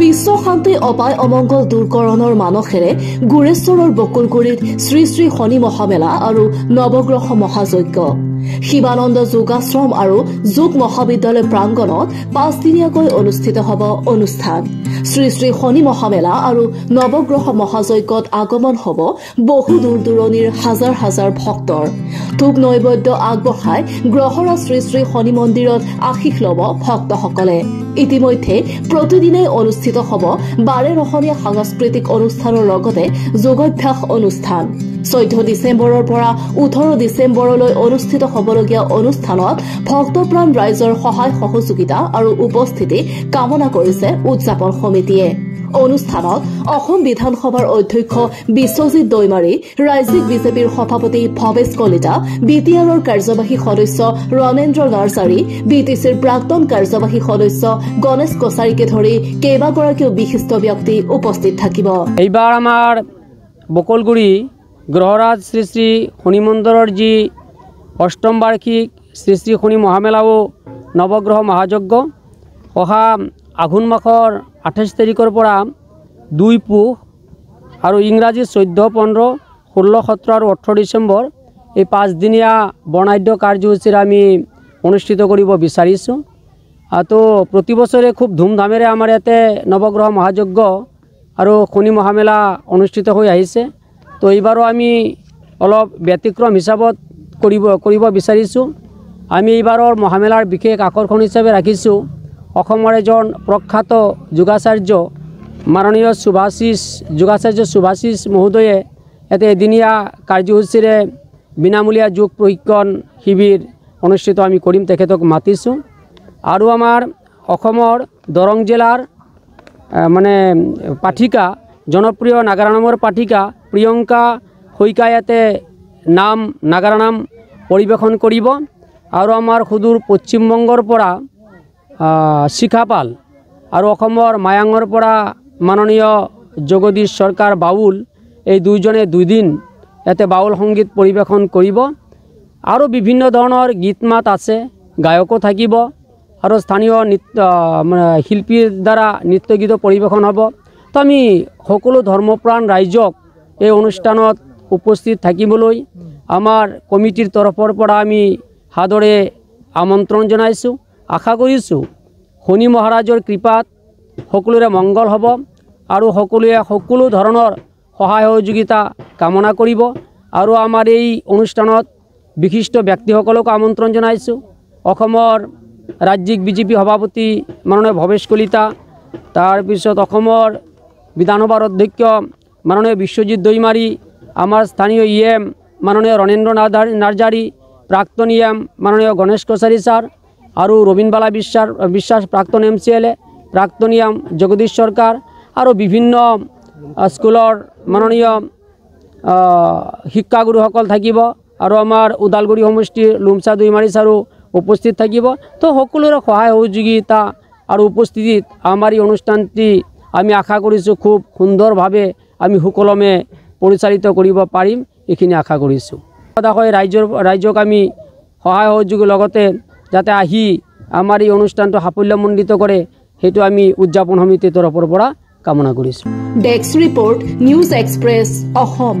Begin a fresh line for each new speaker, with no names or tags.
বিশ্ব শান্তি অপায় অমংগল দূৰকৰণৰ মানসেৰে গুৰেশ্বৰৰ বকুলগুৰিত শ্ৰী শ্ৰী শনি মহামেলা আৰু নৱগ্ৰহ মহাযজ্ঞ শিৱানন্দ যোগাশ্ৰম আৰু যোগ মহাবিদ্যালয় প্ৰাংগণত 5 দিনীয়াকৈ অনুষ্ঠিত হ'ব অনুষ্ঠান। শ্ৰী শ্ৰী শনি মহামেলা আৰু নৱগ্ৰহ মহাযজ্ঞত আগমন হ'ব বহু দূৰ দূৰণিৰ হাজাৰ হাজাৰ ভক্তৰ। ধূপ নৈবেদ্য আগবঢ়াই গ্ৰহৰা শ্ৰী শ্ৰী শনি মন্দিৰত আশীষ ল'ব ভক্তসকলে। ইতিমধ্যে প্ৰতিদিনে অনুষ্ঠিত হ'ব 12 ৰহণীয়া সাংস্কৃতিক অনুষ্ঠানৰ লগতে যোগাভ্যাস অনুষ্ঠান। 14 ডিচেম্বৰৰ পৰা 18 ডিচেম্বৰলৈ অনুষ্ঠিত হ'বলগীয়া অনুষ্ঠানত ভক্তপ্ৰাণ ৰাইজৰ সহায় সহযোগিতা আৰু উপস্থিতি কামনা কৰিছে উদযাপন সমিতিয়ে। অনুষ্ঠানত অসম বিধানসভাৰ অধ্যক্ষ বিশ্বজিৎ দৈমাৰী, ৰাজ্যিক বিজেপিৰ সভাপতি ভৱেশ কলিতা, বিটিআৰৰ কাৰ্যবাহী সদস্য ৰণেন্দ্ৰ নাৰ্জাৰী, বিটিচিৰ প্ৰাক্তন কাৰ্যবাহী সদস্য গণেশ কছাৰীকে ধৰি কেইবাগৰাকীও বিশিষ্ট ব্যক্তি উপস্থিত থাকিব।
এইবাৰ আমাৰ বকুলগুৰি গ্ৰহৰাজ শ্ৰী শ্ৰী শনি মন্দিৰৰ যি অষ্টম বাৰ্ষিক শ্ৰী শ্ৰী শনি মহামেলা ও নৱগ্ৰহ মহাযজ্ঞ অহা আঘোণ মাহৰ 28 তাৰিখৰ পৰা 2 পুহ আৰু ইংৰাজী 14, 15, 16, 17 আৰু 18 ডিচেম্বৰ এই 5 দিনীয়া বৰ্ণাঢ্য কাৰ্যসূচীৰে আমি অনুষ্ঠিত কৰিব বিচাৰিছোঁ। তো প্ৰতি বছৰে খুব ধুমধামেৰে আমাৰ ইয়াতে নৱগ্ৰহ মহাযজ্ঞ আৰু শনি মহামেলা অনুষ্ঠিত হৈ আহিছে। তো এইবাৰো আমি অলপ ব্যতিক্ৰম হিচাপত কৰিব বিচাৰিছোঁ। আমি এইবাৰৰ মহামেলাৰ বিশেষ আকৰ্ষণ হিচাপে ৰাখিছোঁ অসমৰ এজন প্ৰখ্যাত যোগাচাৰ্য মাননীয় যোগাচাৰ্য সুভাশিষ মহোদয়ে ইয়াতে এদিনীয়া কাৰ্যসূচীৰে বিনামূলীয়া যোগ প্ৰশিক্ষণ শিবিৰ অনুষ্ঠিত আমি কৰিম, তেখেতক মাতিছোঁ। আৰু আমাৰ অসমৰ দৰং জিলাৰ মানে পাঠিকা জনপ্ৰিয় নাগাৰা নামৰ পাঠিকা প্ৰিয়ংকা শইকীয়া ইয়াতে নাগাৰা নাম পৰিৱেশন কৰিব। আৰু আমাৰ সুদূৰ পশ্চিমবংগৰ পৰা শিখাপাল আৰু অসমৰ মায়াঙৰ পৰা মাননীয় জগদীশ সৰকাৰ বাউল, এই দুইজনে 2 দিন ইয়াতে বাউল সংগীত পৰিৱেশন কৰিব। আৰু বিভিন্ন ধৰণৰ গীত মাত আছে, গায়কো থাকিব আৰু স্থানীয় শিল্পীৰ দ্বাৰা নৃত্য গীত পৰিৱেশন হ'ব। তো আমি সকলো ধৰ্মপ্ৰাণ ৰাইজক এই অনুষ্ঠানত উপস্থিত থাকিবলৈ আমাৰ কমিটিৰ তৰফৰ পৰা আমি সাদৰে আমন্ত্ৰণ জনাইছোঁ। আশা কৰিছোঁ শনি মহাৰাজৰ কৃপাত সকলোৰে মংগল হ'ব আৰু সকলোৱে সকলো ধৰণৰ সহায় সহযোগিতা কামনা কৰিব। আৰু আমাৰ এই অনুষ্ঠানত বিশিষ্ট ব্যক্তিসকলক আমন্ত্ৰণ জনাইছোঁ। অসমৰ ৰাজ্যিক বিজেপি সভাপতি মাননীয় ভৱেশ কলিতা, তাৰপিছত অসমৰ বিধানসভাৰ অধ্যক্ষ মাননীয় বিশ্বজিৎ দৈমাৰী, আমাৰ স্থানীয় EM মাননীয় ৰণেন্দ্ৰ নাৰ্জাৰী, প্ৰাক্তন EM মাননীয় গণেশ কছাৰী ছাৰ আৰু ৰবীনবালা বিশ্বাস প্ৰাক্তন MCLA, প্ৰাক্তন EM জগদীশ সৰকাৰ আৰু বিভিন্ন স্কুলৰ মাননীয় শিক্ষাগুৰুসকল থাকিব। আৰু আমাৰ ওদালগুৰি সমষ্টিৰ লুমচা দৈমাৰী ছাৰো উপস্থিত থাকিব। তো সকলোৰে সহায় সহযোগিতা আৰু উপস্থিতিত আমাৰ এই অনুষ্ঠানটি আমি আশা কৰিছোঁ খুব সুন্দৰভাৱে আমি সুকলমে পৰিচালিত কৰিব পাৰিম, এইখিনি আশা কৰিছোঁ। সদায় ৰাইজক আমি সহায় সহযোগৰ লগতে যাতে আহি আমাৰ এই অনুষ্ঠানটো সাফল্যমণ্ডিত কৰে, সেইটো আমি উদযাপন সমিতিৰ তৰফৰ পৰা কামনা কৰিছোঁ।
Desk report, news express, Assam.